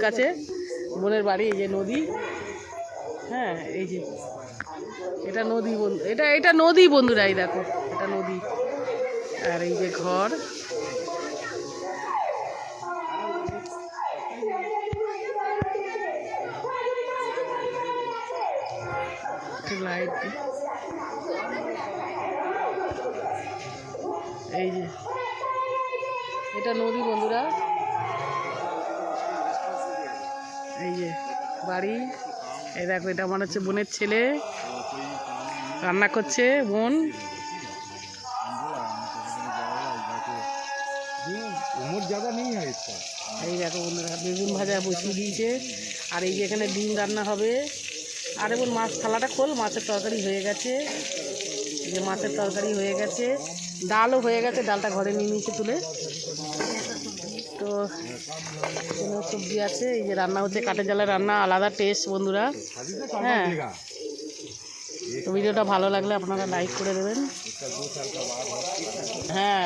কাছে বোনের বাড়ি। এই যে নদী, হ্যাঁ এই যে এটা নদী বন্ধু, এটা নদী বন্ধুরা, এই দেখো এটা নদী। আর এই যে ঘর, লাইট, এই যে এটা নদী বন্ধুরা। এই যে বাড়ি, এই দেখো এটা আমার হচ্ছে বোনের ছেলে, রান্না করছে বোন। এই দেখো বন্ধুরা বেগুন ভাজা বসিয়ে দিয়েছে, আর এই যে এখানে ডিম রান্না হবে। আর বোন মাছ থালাটা খোল, মাছের তরকারি হয়ে গেছে। এই যে মাছের তরকারি হয়ে গেছে, ডালও হয়ে গেছে, ডালটা ঘরে নিয়ে নিয়েছে তুলে। তো কোনো সবজি আছে, এই যে রান্না হচ্ছে, কাঠের জালে রান্না, আলাদা টেস্ট বন্ধুরা। হ্যাঁ, তো ভিডিওটা ভালো লাগলে আপনারা লাইক করে দেবেন। হ্যাঁ